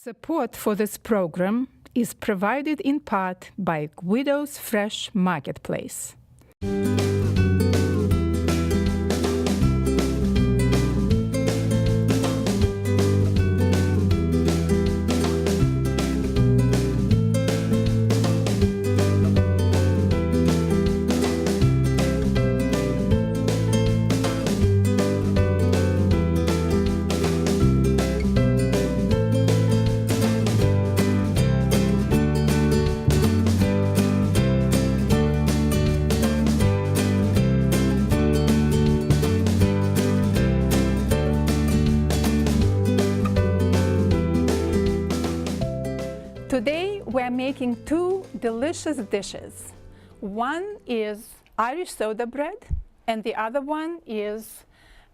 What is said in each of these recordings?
Support for this program is provided in part by Guido's Fresh Marketplace. Today we're making two delicious dishes. One is Irish soda bread and the other one is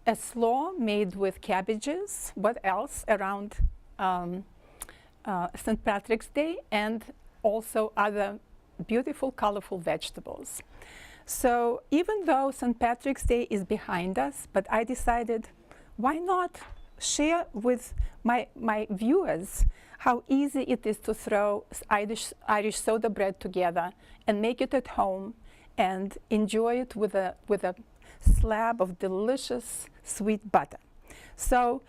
a slaw made with cabbages, what else, around St. Patrick's Day, and also other beautiful colorful vegetables. So even though St. Patrick's Day is behind us, but I decided why not share with my viewers how easy it is to throw Irish soda bread together and make it at home and enjoy it with a slab of delicious sweet butter. So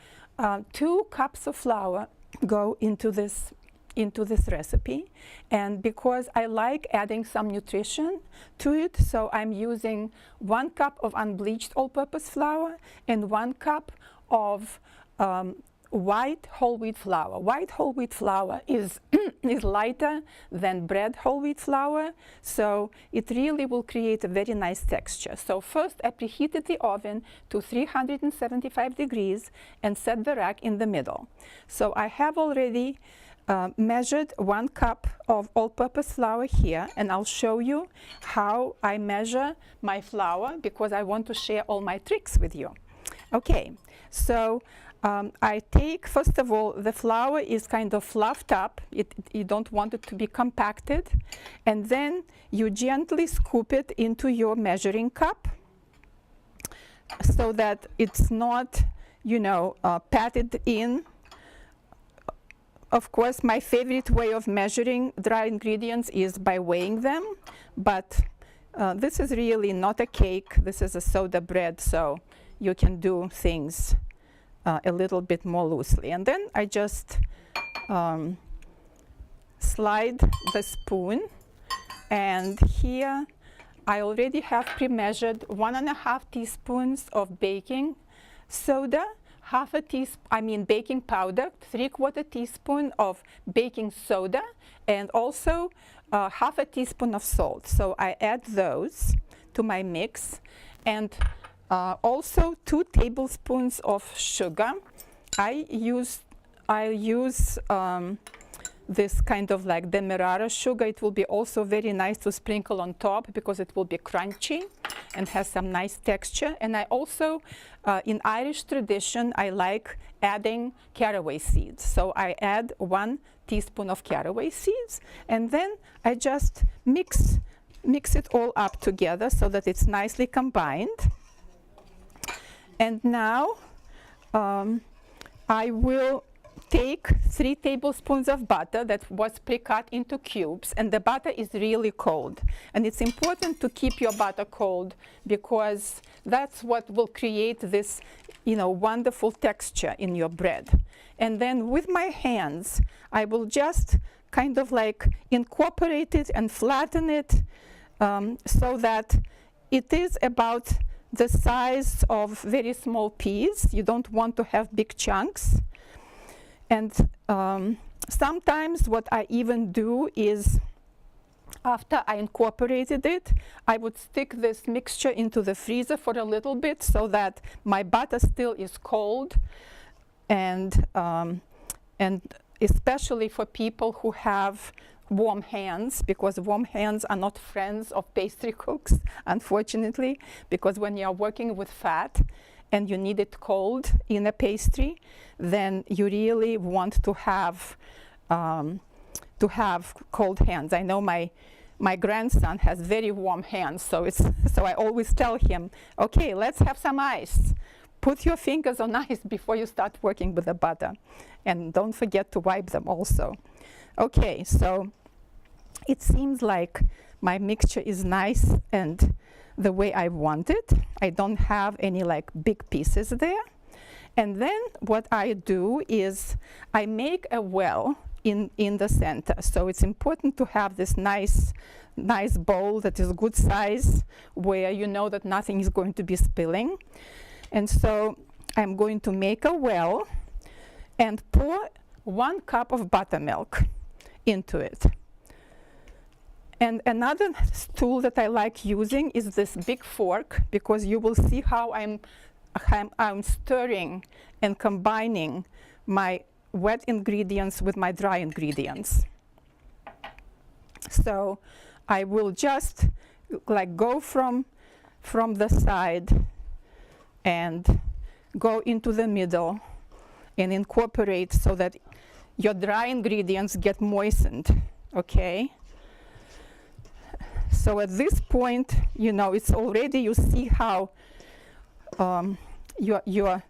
2 cups of flour go into this recipe, and because I like adding some nutrition to it, so I'm using 1 cup of unbleached all-purpose flour and 1 cup of white whole wheat flour. White whole wheat flour is lighter than bread whole wheat flour, so it really will create a very nice texture. So first I preheated the oven to 375 degrees and set the rack in the middle. So I have already measured 1 cup of all-purpose flour here, and I'll show you how I measure my flour because I want to share all my tricks with you. Okay, so I take, first of all, the flour is kind of fluffed up. You don't want it to be compacted. And then you gently scoop it into your measuring cup so that it's not, patted in. Of course, my favorite way of measuring dry ingredients is by weighing them. But this is really not a cake. This is a soda bread, so you can do things a little bit more loosely. And then I just slide the spoon, and here I already have pre-measured 1.5 teaspoons of baking soda, baking powder, 3/4 teaspoon of baking soda, and also 1/2 teaspoon of salt. So I add those to my mix, and also 2 tablespoons of sugar. I use this kind of like demerara sugar. It will be also very nice to sprinkle on top because it will be crunchy and has some nice texture. And I also, in Irish tradition, I like adding caraway seeds. So I add 1 teaspoon of caraway seeds, and then I just mix it all up together so that it's nicely combined. And now I will take 3 tablespoons of butter that was pre-cut into cubes, and the butter is really cold. And it's important to keep your butter cold because that's what will create this, wonderful texture in your bread. And then with my hands, I will just kind of like incorporate it and flatten it so that it is about the size of very small peas. You don't want to have big chunks. And sometimes what I even do is, after I incorporated it, I would stick this mixture into the freezer for a little bit so that my butter still is cold, and especially for people who have warm hands, because warm hands are not friends of pastry cooks, unfortunately, because when you're working with fat and you need it cold in a pastry, then you really want to have cold hands. I know my grandson has very warm hands, so I always tell him, okay, let's have some ice. put your fingers on ice before you start working with the butter. And don't forget to wipe them also. Okay, so it seems like my mixture is nice and the way I want it. I don't have any like big pieces there. And then what I do is I make a well in the center. So it's important to have this nice bowl that is good size where you know that nothing is going to be spilling. And so I'm going to make a well and pour 1 cup of buttermilk into it. And another tool that I like using is this big fork, because you will see how I'm stirring and combining my wet ingredients with my dry ingredients. So I will just like go from the side and go into the middle and incorporate so that your dry ingredients get moistened, okay? So at this point, you know, it's already, you see how your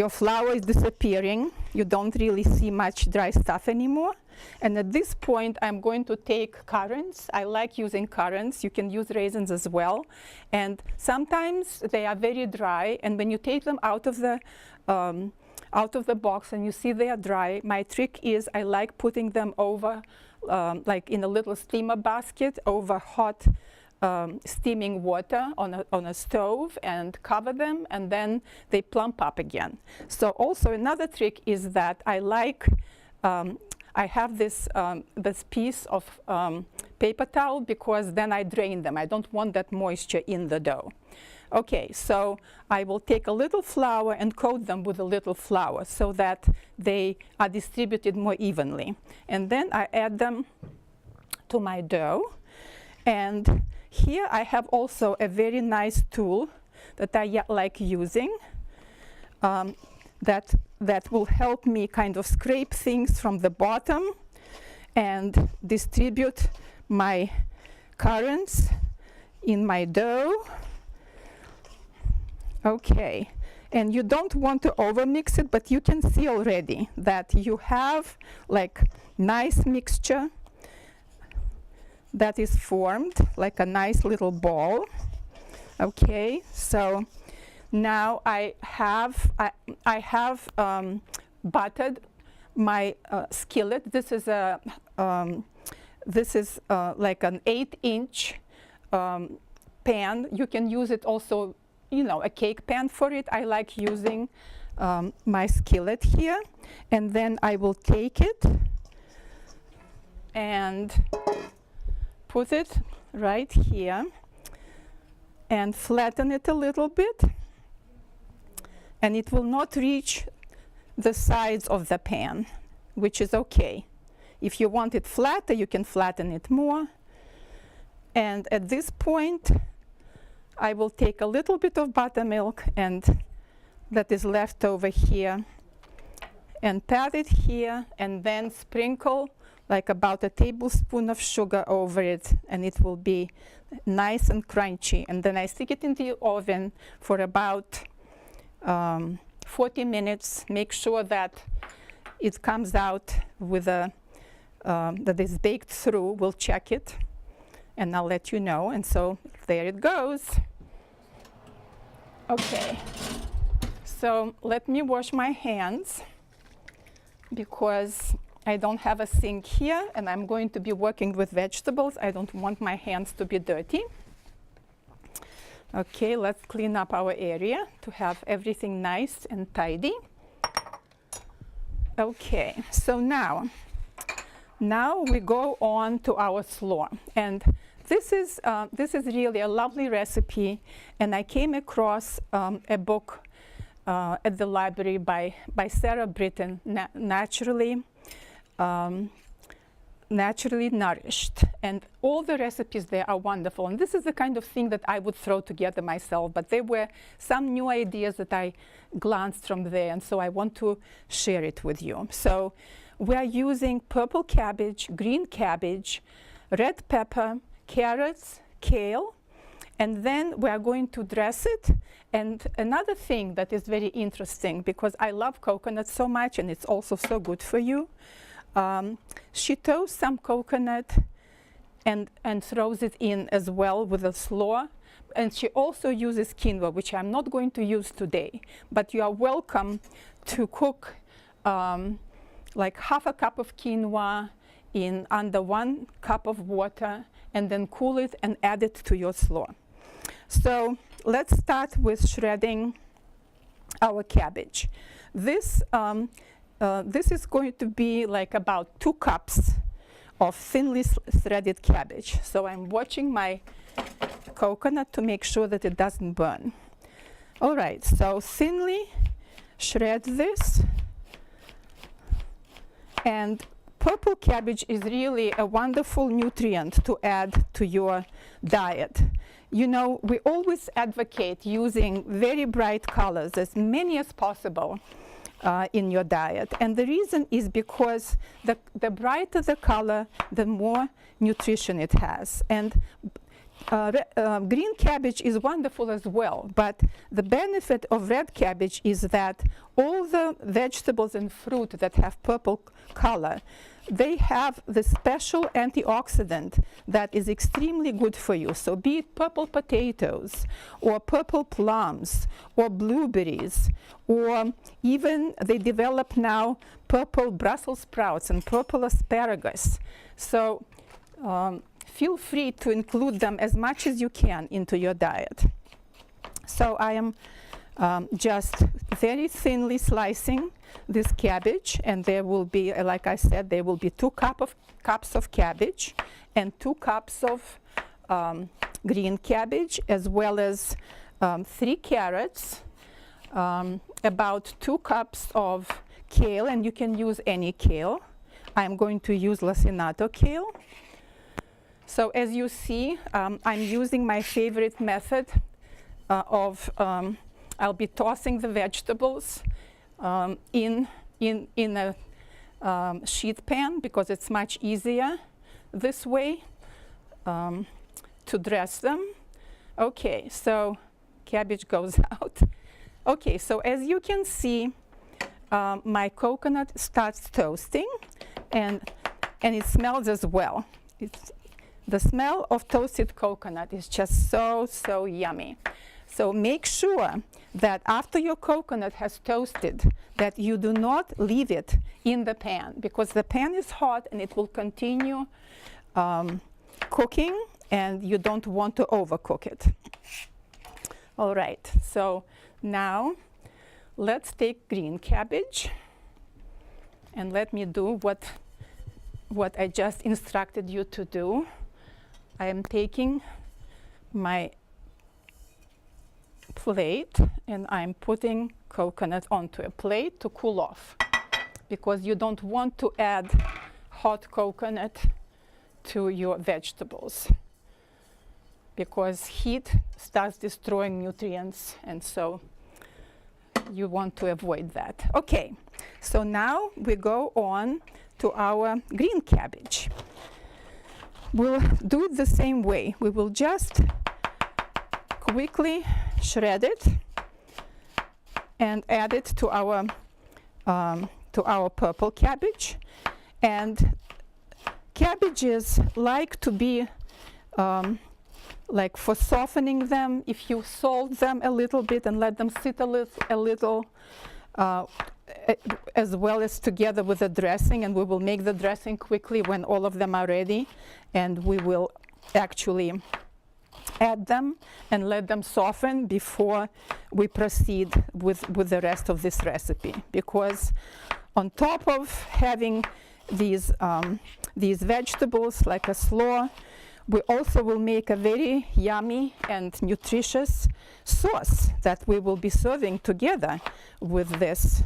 flour is disappearing. You don't really see much dry stuff anymore. And at this point, I'm going to take currants. I like using currants. You can use raisins as well. And sometimes they are very dry. And when you take them out of the box and you see they are dry, my trick is I like putting them over, like in a little steamer basket over hot steaming water on a stove and cover them, and then they plump up again. So also another trick is that I like, I have this piece of paper towel, because then I drain them. I don't want that moisture in the dough. Okay, so I will take a little flour and coat them with a little flour so that they are distributed more evenly. And then I add them to my dough. And here I have also a very nice tool that I like using that will help me kind of scrape things from the bottom and distribute my currants in my dough. Okay, and you don't want to overmix it, but you can see already that you have like nice mixture that is formed like a nice little ball. Okay, so now I have buttered my skillet. This is like an 8-inch pan. You can use it also, you know, a cake pan for it. I like using my skillet here, and then I will take it and put it right here and flatten it a little bit, and it will not reach the sides of the pan, which is okay. If you want it flatter, you can flatten it more. And at this point, I will take a little bit of buttermilk and that is left over here and pat it here, and then sprinkle like about a tablespoon of sugar over it, and it will be nice and crunchy. And then I stick it in the oven for about 40 minutes. Make sure that it comes out with that is baked through. We'll check it, and I'll let you know. And so there it goes. Okay, so let me wash my hands, because I don't have a sink here, and I'm going to be working with vegetables. I don't want my hands to be dirty. Okay, let's clean up our area to have everything nice and tidy. Okay, so now we go on to our slaw. And this is really a lovely recipe, and I came across a book at the library by Sarah Britton, Naturally Nourished, and all the recipes there are wonderful. And this is the kind of thing that I would throw together myself, but there were some new ideas that I glanced from there, and so I want to share it with you. So we are using purple cabbage, green cabbage, red pepper, carrots, kale, And then we are going to dress it. And another thing that is very interesting, because I love coconut so much and it's also so good for you, she toasts some coconut and throws it in as well with a slaw. And she also uses quinoa, which I'm not going to use today. But you are welcome to cook like half a cup of quinoa in under 1 cup of water, and then cool it and add it to your slaw. So let's start with shredding our cabbage. This is going to be like about 2 cups of thinly shredded cabbage. So I'm watching my coconut to make sure that it doesn't burn. All right, so thinly shred this. And purple cabbage is really a wonderful nutrient to add to your diet. You know, we always advocate using very bright colors, as many as possible, in your diet. And the reason is because the brighter the color, the more nutrition it has. And green cabbage is wonderful as well, but the benefit of red cabbage is that all the vegetables and fruit that have purple color, they have the special antioxidant that is extremely good for you. So be it purple potatoes or purple plums or blueberries, or even they develop now purple Brussels sprouts and purple asparagus. So feel free to include them as much as you can into your diet. So I am just very thinly slicing this cabbage, and there will be, like I said, there will be 2 cups of cabbage and 2 cups of green cabbage, as well as 3 carrots, about 2 cups of kale, and you can use any kale. I'm going to use lacinato kale. So as you see, I'm using my favorite method of I'll be tossing the vegetables in a sheet pan, because it's much easier this way to dress them. Okay, so cabbage goes out. Okay, so as you can see, my coconut starts toasting, and it smells as well. The smell of toasted coconut is just so yummy. So make sure that after your coconut has toasted, that you do not leave it in the pan, because the pan is hot and it will continue cooking, and you don't want to overcook it. All right, so now let's take green cabbage, and let me do what I just instructed you to do. I am taking my plate and I'm putting coconut onto a plate to cool off, because you don't want to add hot coconut to your vegetables, because heat starts destroying nutrients, and so you want to avoid that. Okay, so now we go on to our green cabbage. We'll do it the same way. We will just quickly shred it and add it to our purple cabbage. And cabbages like to be like, for softening them, if you salt them a little bit and let them sit a little as well as together with the dressing, and we will make the dressing quickly when all of them are ready, and we will actually add them and let them soften before we proceed with the rest of this recipe. Because on top of having these vegetables like a slaw, we also will make a very yummy and nutritious sauce that we will be serving together with this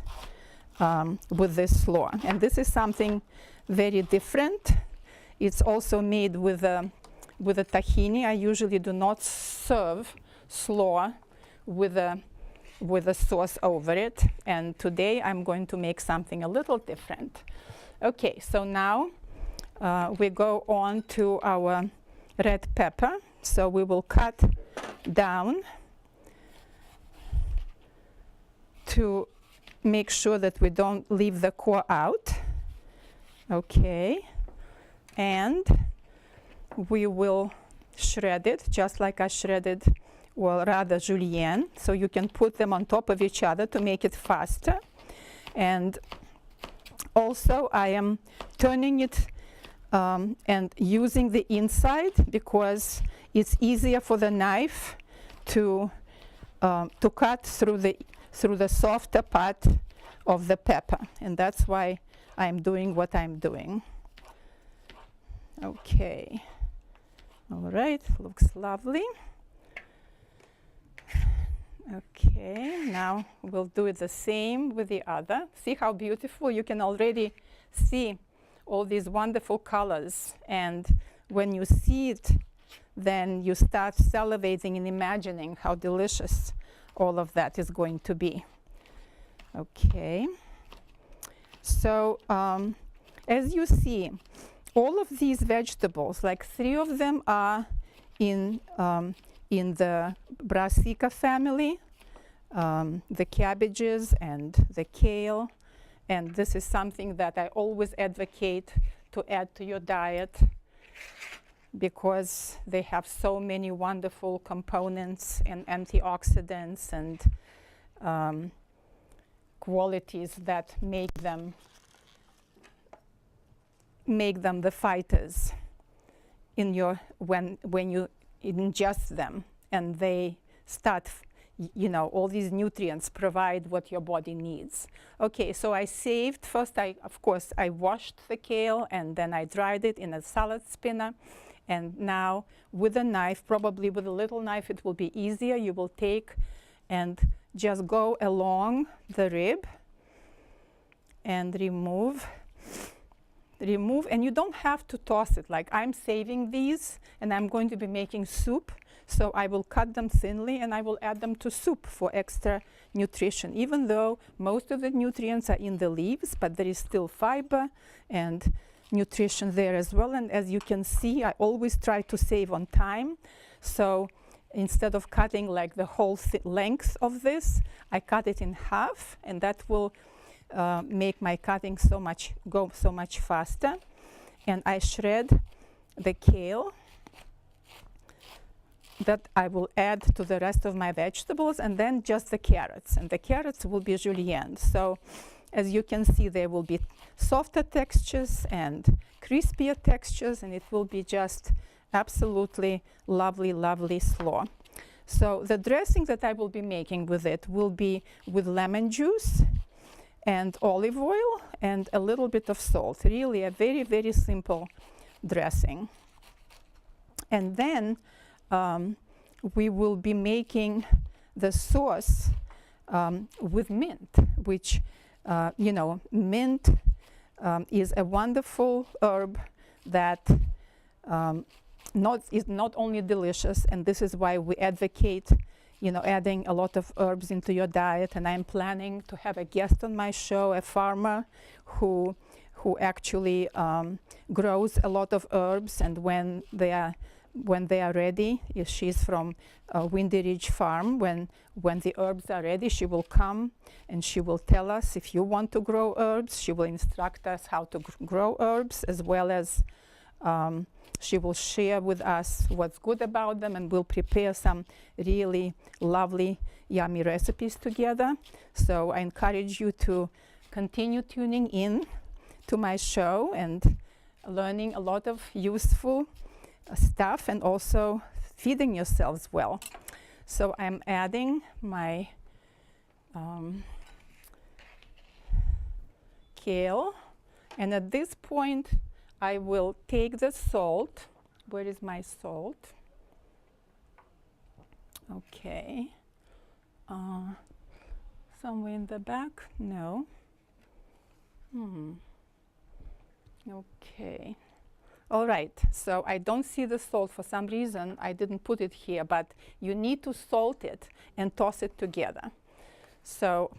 slaw. And this is something very different. It's also made with a tahini. I usually do not serve slaw with a sauce over it. And today I'm going to make something a little different. Okay, so now we go on to our red pepper. So we will cut down to make sure that we don't leave the core out. Okay. And we will shred it just like I shredded, or rather julienne. So you can put them on top of each other to make it faster. And also I am turning it and using the inside because it's easier for the knife to cut through the softer part of the pepper, and that's why I'm doing what I'm doing. Okay, all right, looks lovely. Okay, now we'll do it the same with the other. See how beautiful? You can already see all these wonderful colors, and when you see it, then you start salivating and imagining how delicious all of that is going to be. Okay, so as you see, all of these vegetables, like 3 of them are in the brassica family, the cabbages and the kale. And this is something that I always advocate to add to your diet because they have so many wonderful components and antioxidants and qualities that make them the fighters in your when you ingest them, and they start, all these nutrients provide what your body needs. Okay, so I saved, first of course I washed the kale and then I dried it in a salad spinner, and now with a knife, probably with a little knife it will be easier, you will take and just go along the rib and remove, and you don't have to toss it. Like I'm saving these and I'm going to be making soup, so I will cut them thinly and I will add them to soup for extra nutrition, even though most of the nutrients are in the leaves, but there is still fiber and nutrition there as well. And as you can see, I always try to save on time, so instead of cutting like the whole length of this, I cut it in half, and that will make my cutting go so much faster. And I shred the kale that I will add to the rest of my vegetables, and then just the carrots, and the carrots will be julienne. So as you can see, there will be softer textures and crispier textures, and it will be just absolutely lovely, lovely slaw. So the dressing that I will be making with it will be with lemon juice and olive oil and a little bit of salt. Really a very, very simple dressing. And then we will be making the sauce with mint, which, mint is a wonderful herb that is not only delicious, and this is why we advocate adding a lot of herbs into your diet. And I'm planning to have a guest on my show, a farmer who actually grows a lot of herbs, and when they are ready, she's from Windy Ridge Farm. When the herbs are ready, she will come and she will tell us if you want to grow herbs. She will instruct us how to grow herbs, as well as she will share with us what's good about them, and we'll prepare some really lovely, yummy recipes together. So I encourage you to continue tuning in to my show and learning a lot of useful stuff, and also feeding yourselves well. So I'm adding my kale, and at this point I will take the salt. Where is my salt? Okay. Somewhere in the back? No. Okay. All right, so I don't see the salt for some reason. I didn't put it here, but you need to salt it and toss it together. So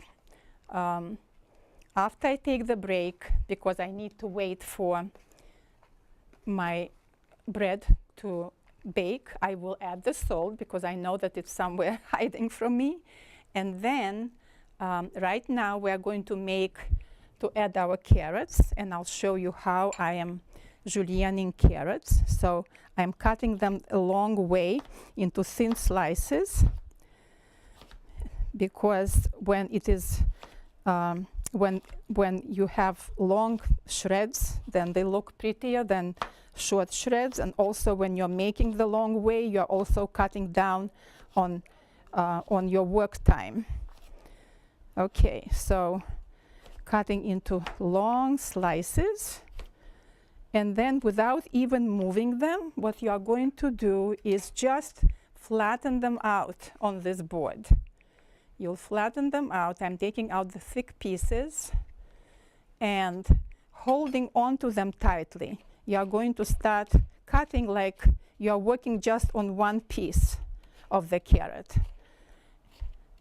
after I take the break, because I need to wait for my bread to bake, I will add the salt because I know that it's somewhere hiding from me. And then right now we're going to add our carrots, and I'll show you how I am julienning carrots. So I'm cutting them a long way into thin slices, because when it is when you have long shreds, then they look prettier than short shreds. And also when you're making the long way, you're also cutting down on your work time. Okay, so cutting into long slices, and then without even moving them, what you are going to do is just flatten them out on this board. You'll flatten them out. I'm taking out the thick pieces and holding onto them tightly. You are going to start cutting like you're working just on one piece of the carrot.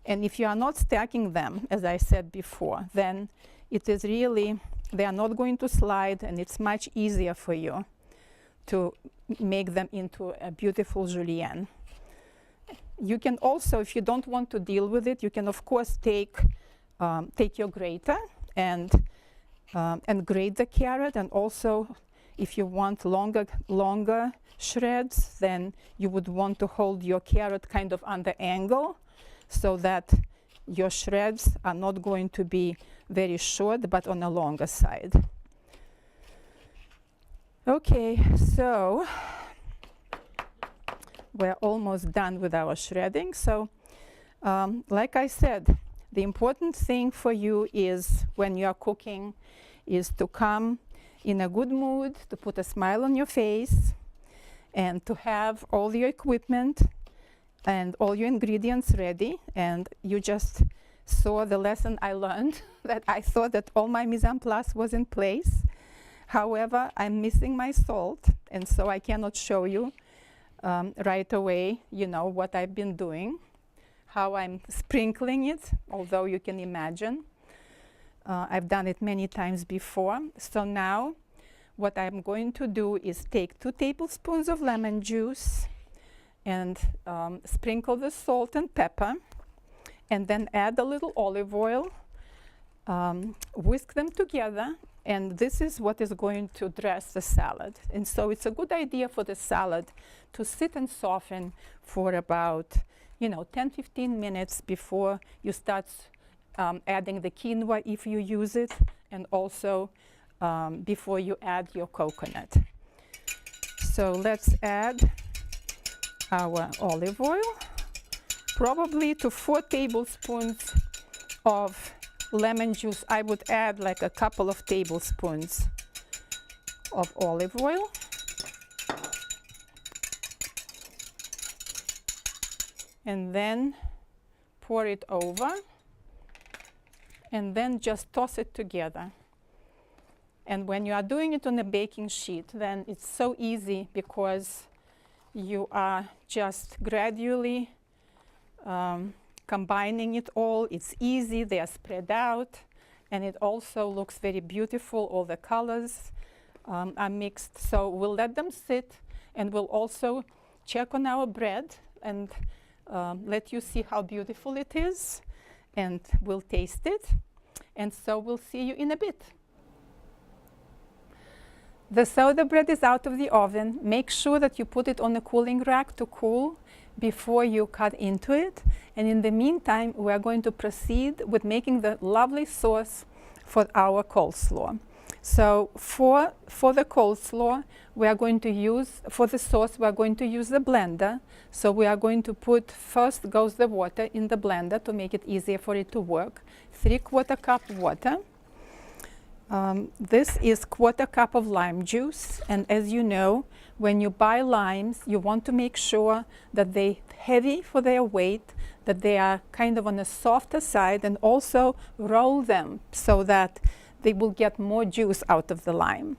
And if you are not stacking them, as I said before, then it is really, they are not going to slide, and it's much easier for you to make them into a beautiful julienne. You can also, if you don't want to deal with it, you can of course take your grater and grate the carrot. And also, if you want longer shreds, then you would want to hold your carrot kind of on the angle, so that your shreds are not going to be very short, but on the longer side. Okay, so we're almost done with our shredding. So like I said, the important thing for you is, when you are cooking, is to come in a good mood, to put a smile on your face, and to have all your equipment and all your ingredients ready. And you just saw the lesson I learned, that I thought that all my mise en place was in place. However, I'm missing my salt, and so I cannot show you right away, you know, what I've been doing, how I'm sprinkling it, although you can imagine. I've done it many times before. So now what I'm going to do is take 2 tablespoons of lemon juice and sprinkle the salt and pepper, and then add a little olive oil, whisk them together, and this is what is going to dress the salad. And so it's a good idea for the salad to sit and soften for about 10-15 minutes before you start adding the quinoa, if you use it, and also before you add your coconut. So let's add our olive oil, probably to 4 tablespoons of lemon juice. I would add like a couple of tablespoons of olive oil. And then pour it over, and then just toss it together. And when you are doing it on a baking sheet, then it's so easy, because you are just gradually combining it all. It's easy, they are spread out, and it also looks very beautiful. All the colors are mixed. So we'll let them sit, and we'll also check on our bread and let you see how beautiful it is, and we'll taste it. And so we'll see you in a bit. The soda bread is out of the oven. Make sure that you put it on a cooling rack to cool before you cut into it. And in the meantime, we are going to proceed with making the lovely sauce for our coleslaw. So for the coleslaw, we are going to use, for the sauce, we are going to use the blender. So we are going to put, first goes the water in the blender to make it easier for it to work. 3/4 cup water. This is 1/4 cup of lime juice. And as you know, when you buy limes, you want to make sure that they're heavy for their weight, that they are kind of on the softer side, and also roll them so that they will get more juice out of the lime.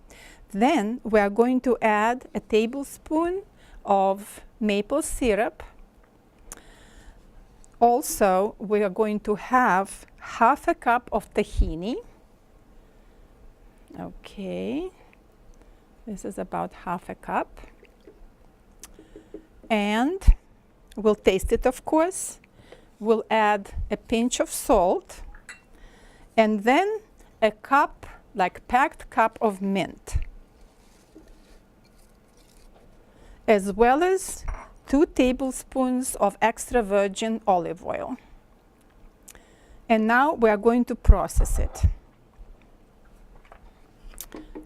Then we are going to add a tablespoon of maple syrup. Also, we are going to have 1/2 cup of tahini. Okay, this is about 1/2 cup. And we'll taste it, of course. We'll add a pinch of salt, and then a cup, like packed cup of mint, as well as 2 tablespoons of extra virgin olive oil. And now we are going to process it.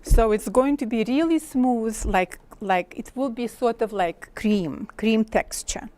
So it's going to be really smooth, like it will be sort of like cream texture.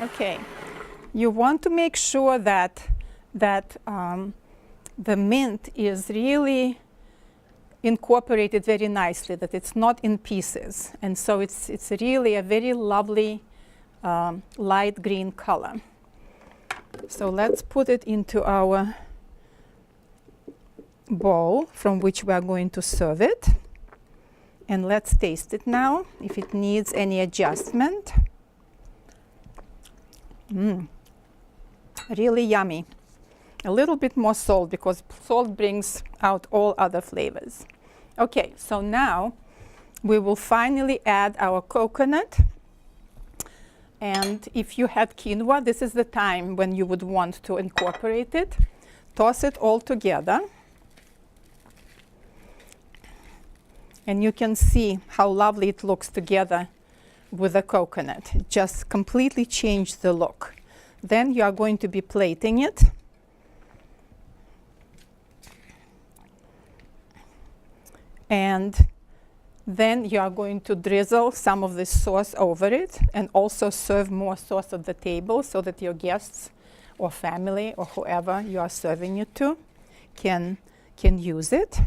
Okay, you want to make sure that the mint is really incorporated very nicely, that it's not in pieces. And so it's really a very lovely light green color. So let's put it into our bowl from which we are going to serve it. And let's taste it now, if it needs any adjustment. Really yummy. A little bit more salt, because salt brings out all other flavors. Okay, so now we will finally add our coconut. And if you had quinoa, this is the time when you would want to incorporate it. Toss it all together. And you can see how lovely it looks together with the coconut. It just completely changed the look. Then you are going to be plating it. And then you are going to drizzle some of this sauce over it, and also serve more sauce at the table so that your guests or family or whoever you are serving it to can use it.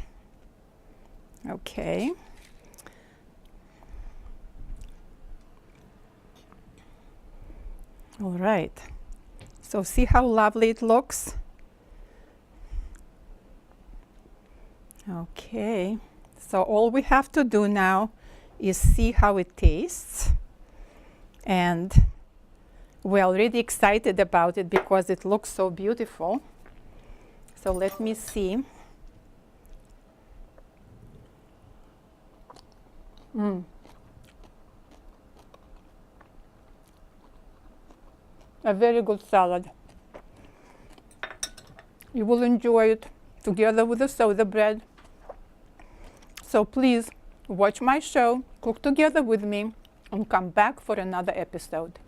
Okay. All right. So see how lovely it looks? Okay. So all we have to do now is see how it tastes. And we're already excited about it because it looks so beautiful. So let me see. A very good salad. You will enjoy it together with the soda bread. So please watch my show, cook together with me, and come back for another episode.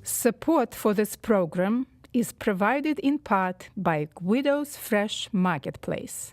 Support for this program is provided in part by Guido's Fresh Marketplace.